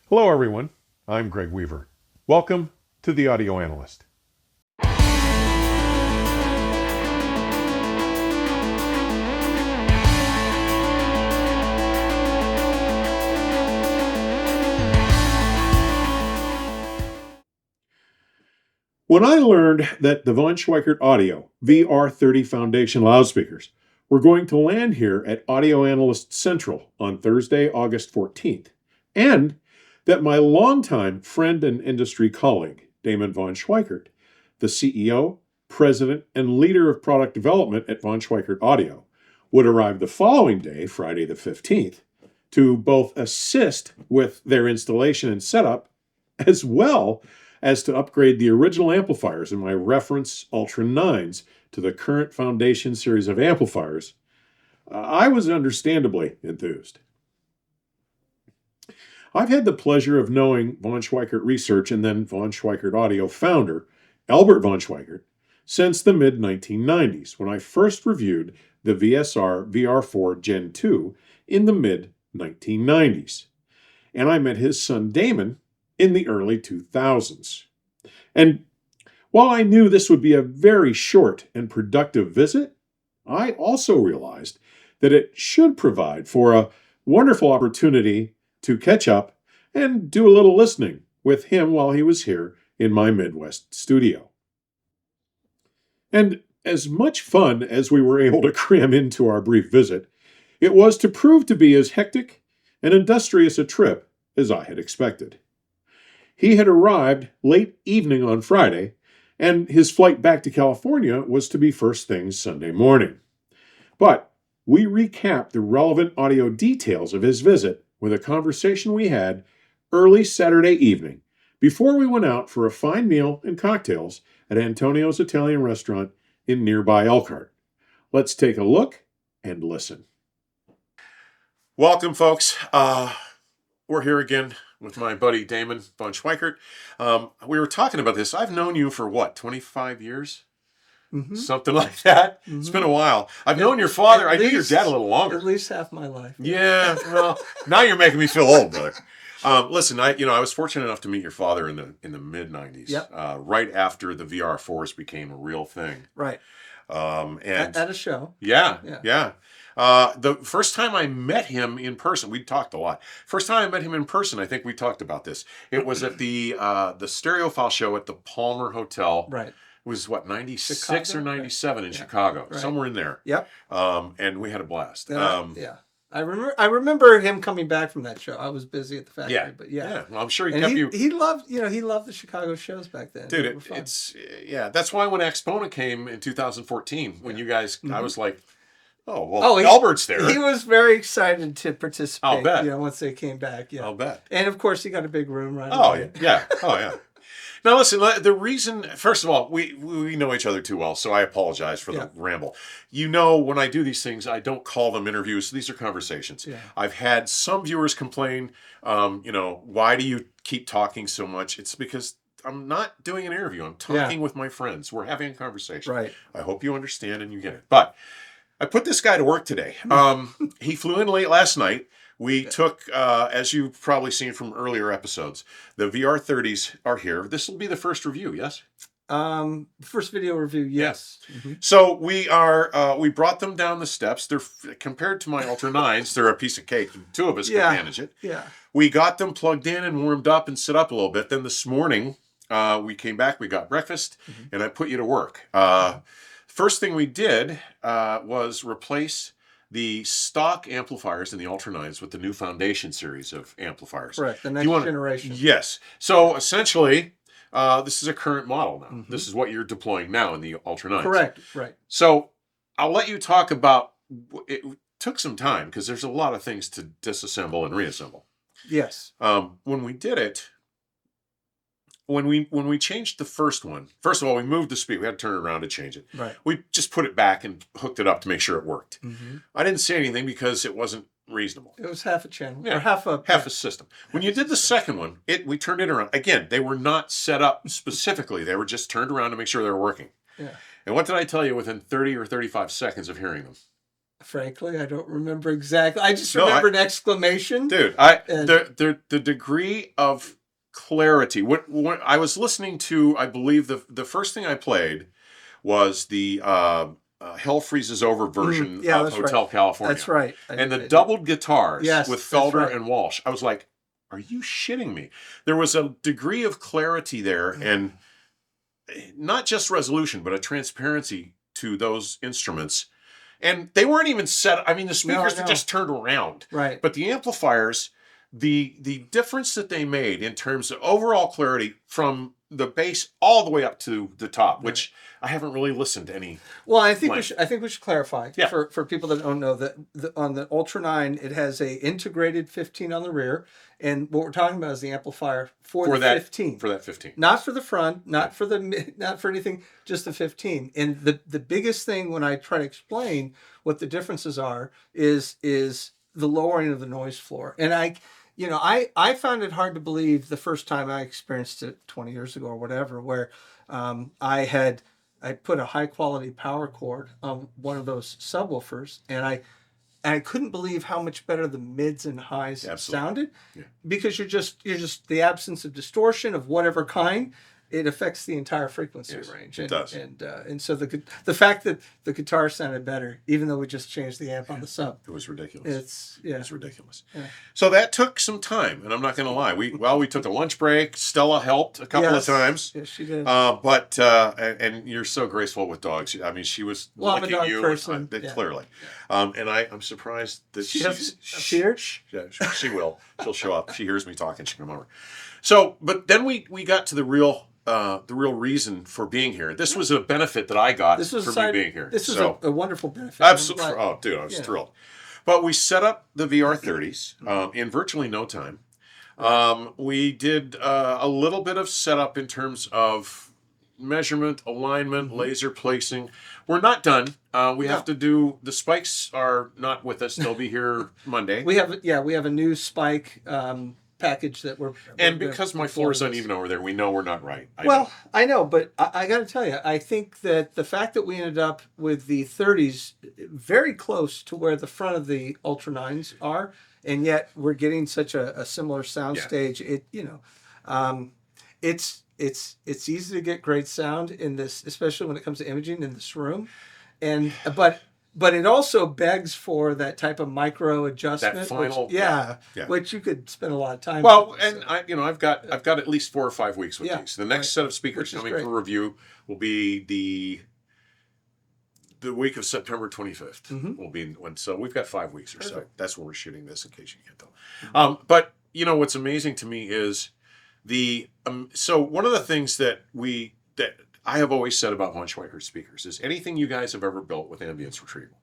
Hello everyone, I'm Greg Weaver. Welcome to The Audio Analyst. When I learned that the von Schweikert Audio VR.30 Foundation loudspeakers were going to land here at Audio Analyst Central on Thursday, August 14th, and that my longtime friend and industry colleague, Damon von Schweikert, the CEO, president, and leader of product development at von Schweikert Audio, would arrive the following day, Friday the 15th, to both assist with their installation and setup, as well as to upgrade the original amplifiers in my reference ULTRA.nines to the current Foundation series of amplifiers, I was understandably enthused. I've had the pleasure of knowing von Schweikert Research and then von Schweikert Audio founder, Albert von Schweikert, since the mid-1990s, when I first reviewed the VSR VR4 Gen 2 in the mid-1990s. And I met his son Damon in the early 2000s. And while I knew this would be a very short and productive visit, I also realized that it should provide for a wonderful opportunity to catch up and do a little listening with him while he was here in my Midwest studio. And as much fun as we were able to cram into our brief visit, it was to prove to be as hectic and industrious a trip as I had expected. He had arrived late evening on Friday, and his flight back to California was to be first thing Sunday morning. But we recapped the relevant audio details of his visit with a conversation we had early Saturday evening before we went out for a fine meal and cocktails at Antonio's Italian restaurant in nearby Elkhart. Let's take a look and listen. Welcome, folks. We're here again with my buddy Damon von Schweikert. We were talking about this. I've known you for what, 25 years? Mm-hmm. Something like that. Mm-hmm. It's been a while. I've known your father. I knew your dad a little longer. At least half my life. Yeah. Well, now you're making me feel old, brother. Listen, I was fortunate enough to meet your father in the mid-90s. Yep. Right after the VR4s became a real thing. Right. And at a show. Yeah. The first time I met him in person, we talked a lot. First time I met him in person, I think we talked about this. It was at the Stereophile show at the Palmer Hotel. Right. It was what, 96 Chicago? or 97 in Yeah. Chicago, Right. somewhere in there. Yep. And we had a blast. Yeah. I remember him coming back from that show. I was busy at the factory, but yeah. Well, I'm sure he kept you. He loved the Chicago shows back then. Dude, that's why when AXPONA came in 2014, when you guys, I was like, Albert's there. He was very excited to participate. I'll bet. Once they came back. Yeah. I'll bet. And of course, he got a big room right away. Yeah. Oh, yeah. Now, listen, the reason, first of all, we know each other too well, so I apologize for the ramble. When I do these things, I don't call them interviews. These are conversations. Yeah. I've had some viewers complain, why do you keep talking so much? It's because I'm not doing an interview. I'm talking with my friends. We're having a conversation. Right. I hope you understand and you get it. But I put this guy to work today. He flew in late last night. We took, as you've probably seen from earlier episodes, the VR30s are here. This will be the first review, yes? First video review, yes. Mm-hmm. So we brought them down the steps. They're compared to my ULTRA.nines, they're a piece of cake. Two of us can manage it. Yeah. We got them plugged in and warmed up and set up a little bit. Then this morning, we came back, we got breakfast, and I put you to work. First thing we did was replace the stock amplifiers in the ULTRA.nines with the new Foundation series of amplifiers. Correct, the next generation. Yes. So essentially, this is a current model now. Mm-hmm. This is what you're deploying now in the ULTRA.nines. Correct, right. So I'll let you talk about, it took some time because there's a lot of things to disassemble and reassemble. Yes. When we did it, when we changed the first one, first of all, we moved the speed. We had to turn it around to change it. Right. We just put it back and hooked it up to make sure it worked. Mm-hmm. I didn't say anything because it wasn't reasonable. It was half a channel. Yeah, or half a system. When you did the second one, we turned it around. Again, they were not set up specifically. They were just turned around to make sure they were working. Yeah. And what did I tell you within 30 or 35 seconds of hearing them? Frankly, I don't remember exactly. I just No, remember an exclamation. Dude, And- the degree of clarity. What I was listening to, I believe the first thing I played was the Hell Freezes Over version yeah, of that's Hotel right. California. That's right. And the doubled guitars Yes, with that's Felder right. and Walsh. I was like, are you shitting me? There was a degree of clarity there, and not just resolution, but a transparency to those instruments. And they weren't even set. I mean, the speakers No. were just turned around. Right. But the amplifiers, the difference that they made in terms of overall clarity from the bass all the way up to the top, which I haven't really listened to any. Well, I think length. I think we should clarify Yeah. for people that don't know that on the ULTRA.nine it has a integrated 15 on the rear, and what we're talking about is the amplifier for the that 15. For that 15. Not for the front, not for the not for anything, just the 15. And the biggest thing when I try to explain what the differences are is the lowering of the noise floor. And I found it hard to believe the first time I experienced it 20 years ago or whatever, where I put a high quality power cord on one of those subwoofers, and I couldn't believe how much better the mids and highs sounded, because you're just the absence of distortion of whatever kind. It affects the entire frequency range. It does. And so the fact that the guitar sounded better, even though we just changed the amp on the sub, it was ridiculous. It's ridiculous. Yeah. So that took some time, and I'm not going to lie. We took a lunch break. Stella helped a couple of times. Yes, she did. And you're so graceful with dogs. I mean, she was I'm a licking dog you person. clearly. And I'm surprised that She hasn't appeared? Yeah, she will. She'll show up. She hears me talking. She'll come over. So, but then we got to the real reason for being here. This was a benefit that I got from me being here. This was a wonderful benefit. Absolutely. Oh, dude, I was thrilled. But we set up the VR.30s in virtually no time. We did a little bit of setup in terms of measurement, alignment, laser placing. We're not done. We have to do, the spikes are not with us. They'll be here Monday. We have a new spike package that we're because my floor is uneven over there, we know we're not right. I know, but I got to tell you, I think that the fact that we ended up with the 30s very close to where the front of the ULTRA.nines are, and yet we're getting such a similar sound stage. It's easy to get great sound in this, especially when it comes to imaging in this room, but it also begs for that type of micro adjustment. That final, which you could spend a lot of time. Well, with, and I've got at least 4 or 5 weeks with these. The next set of speakers coming for review will be the week of September 25th. Will be so we've got 5 weeks or so. That's when we're shooting this, in case you can't tell. But what's amazing to me is so one of the things that I have always said about von Schweikert speakers is anything you guys have ever built with Ambiance Retrieval,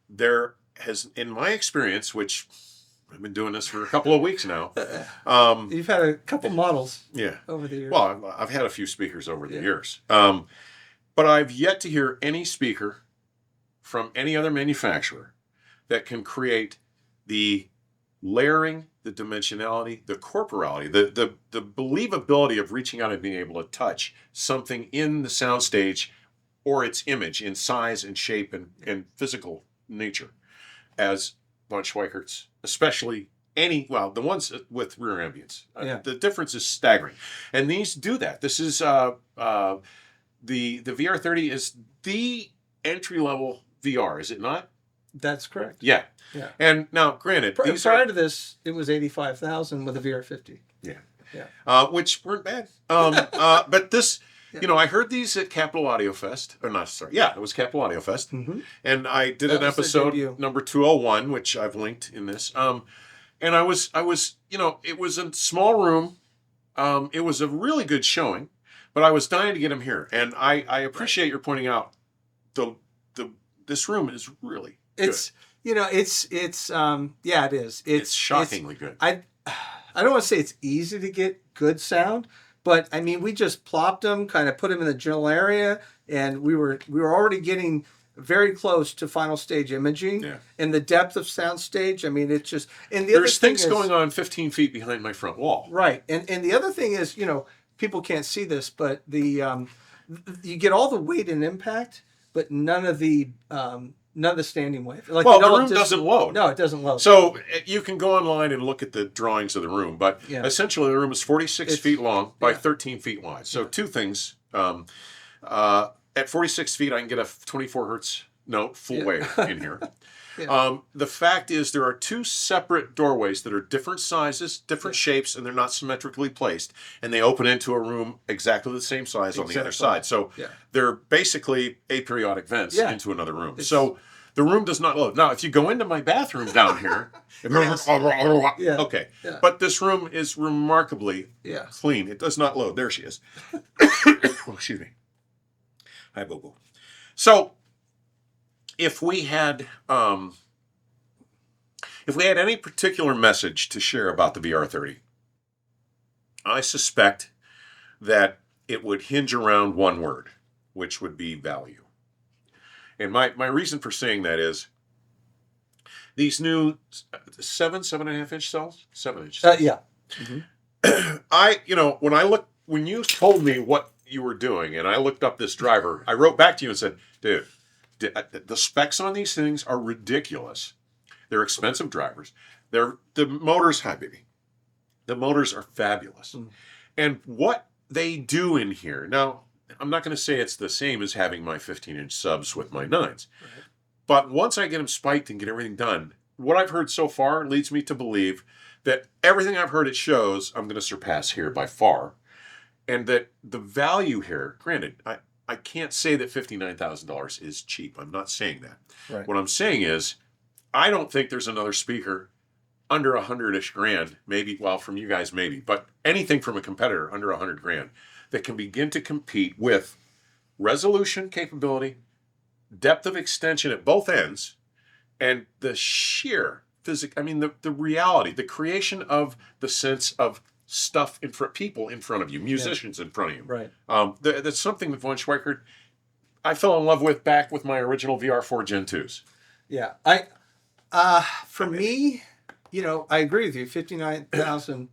there has, in my experience, which I've been doing this for a couple of weeks now. You've had a couple models over the years. Well, I've had a few speakers over the years. But I've yet to hear any speaker from any other manufacturer that can create the layering, the dimensionality, the corporality, the believability of reaching out and being able to touch something in the soundstage or its image in size and shape and physical nature as von Schweikert's, especially the ones with rear ambience. The difference is staggering. And these do that. This is the VR30 is the entry-level VR, is it not? That's correct. Yeah. And now, granted, prior to this, it was $85,000 with a VR50. Which weren't bad. But this, I heard these at Capital Audiofest, or not, sorry. Yeah, it was Capital Audiofest. And I did an episode number 201, which I've linked in this. And I was, it was a small room. It was a really good showing, but I was dying to get him here. And I appreciate your pointing out this room is really good. It is. It's shockingly good. I don't want to say it's easy to get good sound, but I mean, we just plopped them, kind of put them in the general area, and we were already getting very close to final stage imaging and the depth of sound stage. I mean, it's just, and there's things going on 15 feet behind my front wall. Right. And the other thing is, people can't see this, but you get all the weight and impact, but none of the none of the standing wave. Like, Well, the room doesn't load. No, it doesn't load. So you can go online and look at the drawings of the room, but essentially the room is 46 feet long by 13 feet wide. So two things. At 46 feet, I can get a 24 hertz note full wave in here. The fact is there are two separate doorways that are different sizes, different shapes, and they're not symmetrically placed. And they open into a room exactly the same size on the other side. So they're basically aperiodic vents into another room. So the room does not load. Now, if you go into my bathroom down here, okay. But this room is remarkably clean. It does not load. There she is. Oh, excuse me. Hi, Boo-Boo. So if we had any particular message to share about the VR30, I suspect that it would hinge around one word, which would be value. And my reason for saying that is these new 7.5 inch cells, 7 inch cells. When you told me what you were doing and I looked up this driver, I wrote back to you and said, dude, the specs on these things are ridiculous. They're expensive drivers. The motors, hi baby. The motors are fabulous. And what they do in here, now, I'm not going to say it's the same as having my 15-inch subs with my 9s. But once I get them spiked and get everything done, what I've heard so far leads me to believe that everything I've heard it shows, I'm going to surpass here by far. And that the value here, granted, I can't say that $59,000 is cheap. I'm not saying that. What I'm saying is, I don't think there's another speaker under 100-ish grand, maybe, well, from you guys maybe, but anything from a competitor under 100 grand that can begin to compete with resolution capability, depth of extension at both ends, and the sheer physics, the reality, the creation of the sense of stuff in front, people in front of you, musicians in front of you. That's something that von Schweikert, I fell in love with back with my original VR4 Gen 2s. For me, I agree with you. 59,000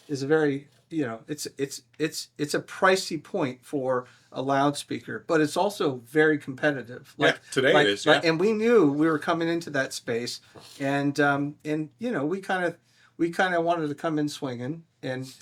is a very, it's a pricey point for a loudspeaker, but it's also very competitive. Today it is. And we knew we were coming into that space, and we kind of wanted to come in swinging, and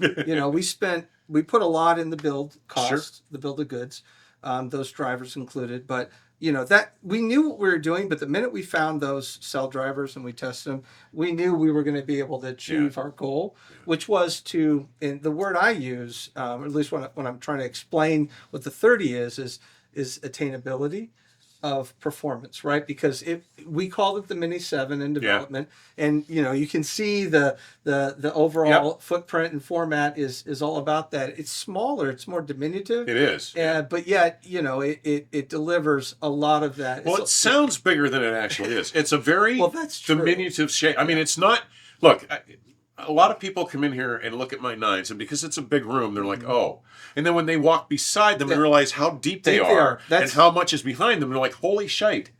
we put a lot in the build cost, the build of goods, those drivers included, but. That we knew what we were doing, but the minute we found those cell drivers and we tested them, we knew we were going to be able to achieve our goal, which was to, and the word I use, or at least when I'm trying to explain what the 30 is attainability of performance, right? Because we called it the Mini 7 in development, and you can see the overall footprint and format is all about that. It's smaller, it's more diminutive. It is, but yet it delivers a lot of that. Well, it sounds bigger than it actually is. It's a very diminutive shape. It's not. Look. A lot of people come in here and look at my 9s, and because it's a big room, they're like, oh. And then when they walk beside them and realize how deep they are and how much is behind them, they're like, holy shite.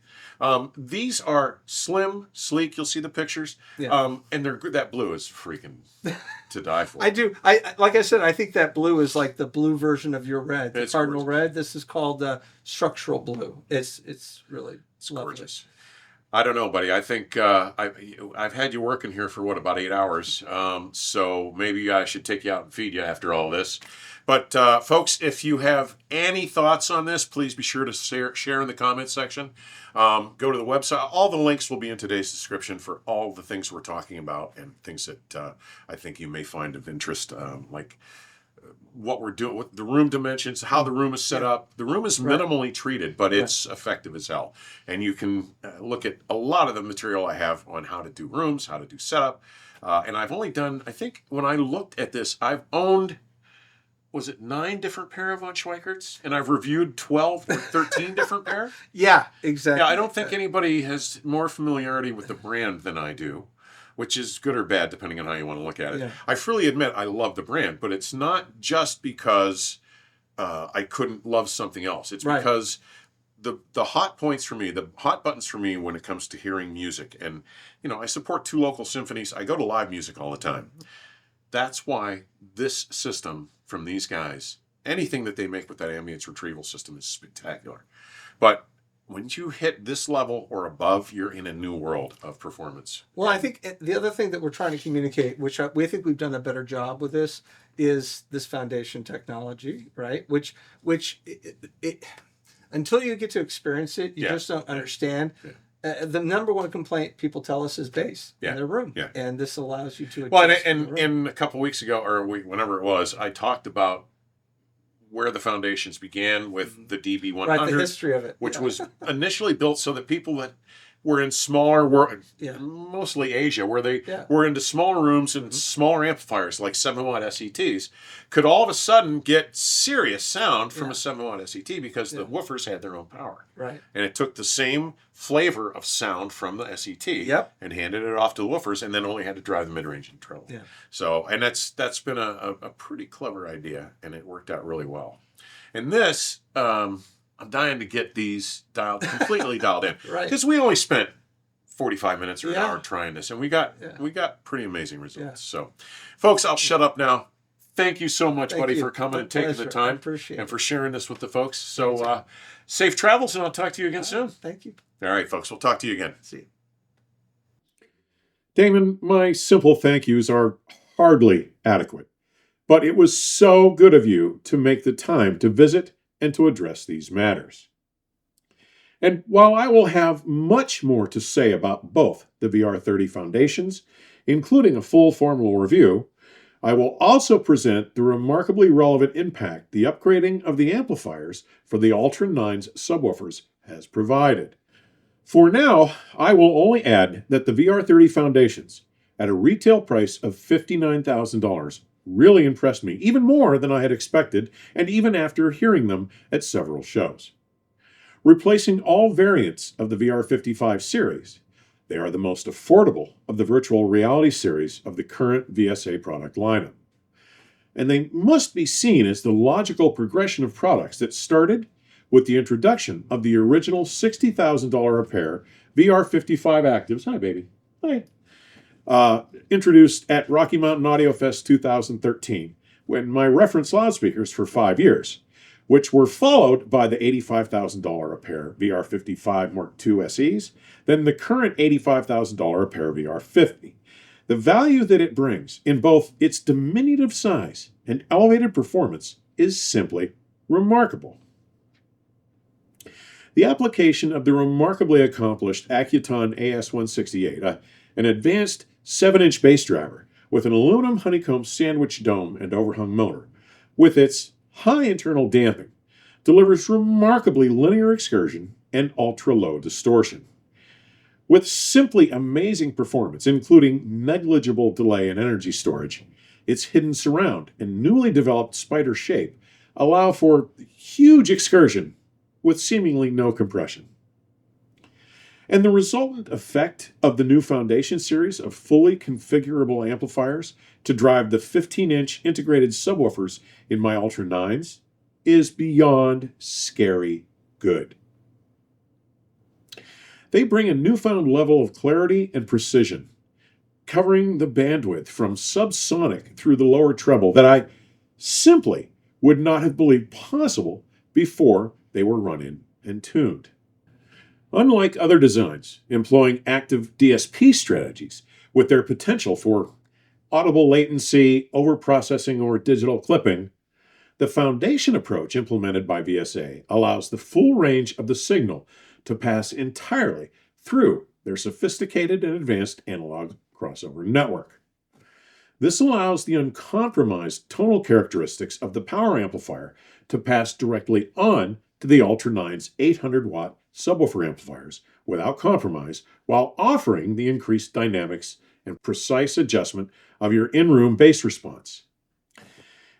These are slim, sleek. You'll see the pictures. And that blue is freaking to die for. I do. Like I said, I think that blue is like the blue version of your red, the cardinal red. This is called structural blue. It's really gorgeous. I don't know, buddy. I think I've had you working here for about 8 hours. So maybe I should take you out and feed you after all this. But folks, if you have any thoughts on this, please be sure to share in the comments section. Go to the website. All the links will be in today's description for all the things we're talking about and things that I think you may find of interest, like what we're doing with the room dimensions, how the room is set up. The room is minimally treated, but it's effective as hell. And you can look at a lot of the material I have on how to do rooms, how to do setup. And I've only done, I think when I looked at this, I've owned, was it 9 different pair of von Schweikerts? And I've reviewed 12 or 13 different pair? Yeah, exactly. Yeah, I don't think anybody has more familiarity with the brand than I do, which is good or bad depending on how you want to look at it. I freely admit I love the brand, but it's not just because I couldn't love something else. It's because the hot points for me, the hot buttons for me when it comes to hearing music, and I support 2 local symphonies. I go to live music all the time. That's why this system from these guys, anything that they make with that ambience retrieval system is spectacular. But when you hit this level or above, you're in a new world of performance. Well, I think the other thing that we're trying to communicate, which we think we've done a better job with this, is this foundation technology, right? Which until you get to experience it, you just don't understand. Yeah. The number one complaint people tell us is bass in their room. Yeah. And this allows you to adjust. Well, and a couple weeks ago, or whenever it was, I talked about where the foundations began with the DB100. Right, the history of it. Which was initially built so that people that were in smaller, mostly Asia, where they were into smaller rooms and smaller amplifiers, like 7-watt SETs, could all of a sudden get serious sound from a 7-watt SET because the woofers had their own power. Right. And it took the same flavor of sound from the SET and handed it off to the woofers, and then only had to drive the mid-range and treble. Yeah. So, and that's been a pretty clever idea, and it worked out really well. And this, I'm dying to get these completely dialed in. Right. Because we only spent 45 minutes or an hour trying this, and we got pretty amazing results. Yeah. So, folks, I'll shut up now. Thank you so much, buddy, for coming and taking the time and for sharing this with the folks. So, safe travels, and I'll talk to you again soon. Thank you. All right, folks, we'll talk to you again. See you. Damon, my simple thank yous are hardly adequate, but it was so good of you to make the time to visit and to address these matters. And while I will have much more to say about both the VR.thirty Foundations, including a full formal review, I will also present the remarkably relevant impact the upgrading of the amplifiers for the ULTRA.nines subwoofers has provided. For now, I will only add that the VR.thirty Foundations, at a retail price of $59,000, really impressed me, even more than I had expected, and even after hearing them at several shows. Replacing all variants of the VR55 series, they are the most affordable of the virtual reality series of the current VSA product lineup. And they must be seen as the logical progression of products that started with the introduction of the original $60,000 a pair VR55 Actives. Hi, baby. Hi. Introduced at Rocky Mountain Audiofest 2013, when my reference loudspeakers for 5 years, which were followed by the $85,000 a pair VR55 Mark II SEs, then the current $85,000 a pair VR50. The value that it brings in both its diminutive size and elevated performance is simply remarkable. The application of the remarkably accomplished Accuton AS-168, an advanced 7-inch bass driver with an aluminum honeycomb sandwich dome and overhung motor, with its high internal damping, delivers remarkably linear excursion and ultra-low distortion. With simply amazing performance, including negligible delay and energy storage, its hidden surround and newly developed spider shape allow for huge excursion with seemingly no compression. And the resultant effect of the new Foundation series of fully configurable amplifiers to drive the 15-inch integrated subwoofers in my ULTRA.nines is beyond scary good. They bring a newfound level of clarity and precision, covering the bandwidth from subsonic through the lower treble that I simply would not have believed possible before they were run in and tuned. Unlike other designs employing active DSP strategies with their potential for audible latency, overprocessing, or digital clipping, the Foundation approach implemented by VSA allows the full range of the signal to pass entirely through their sophisticated and advanced analog crossover network. This allows the uncompromised tonal characteristics of the power amplifier to pass directly on to the ULTRA.nines 800-watt subwoofer amplifiers without compromise, while offering the increased dynamics and precise adjustment of your in-room bass response.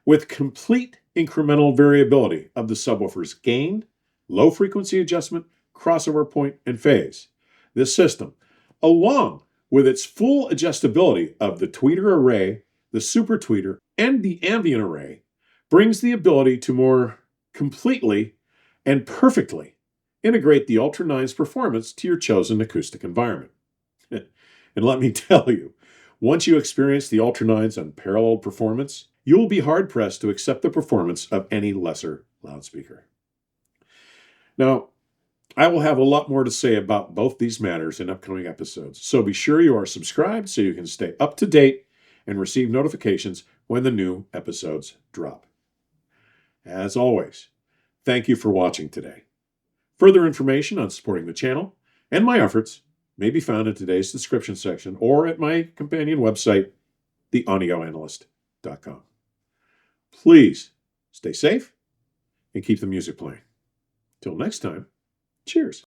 With complete incremental variability of the subwoofer's gain, low frequency adjustment, crossover point, and phase, this system, along with its full adjustability of the tweeter array, the super tweeter, and the ambient array, brings the ability to more completely and perfectly integrate the ULTRA.nines performance to your chosen acoustic environment. And let me tell you, once you experience the ULTRA.nines' unparalleled performance, you will be hard-pressed to accept the performance of any lesser loudspeaker. Now, I will have a lot more to say about both these matters in upcoming episodes, so be sure you are subscribed so you can stay up to date and receive notifications when the new episodes drop. As always, thank you for watching today. Further information on supporting the channel and my efforts may be found in today's description section or at my companion website, theaudioanalyst.com. Please stay safe and keep the music playing. Till next time, cheers.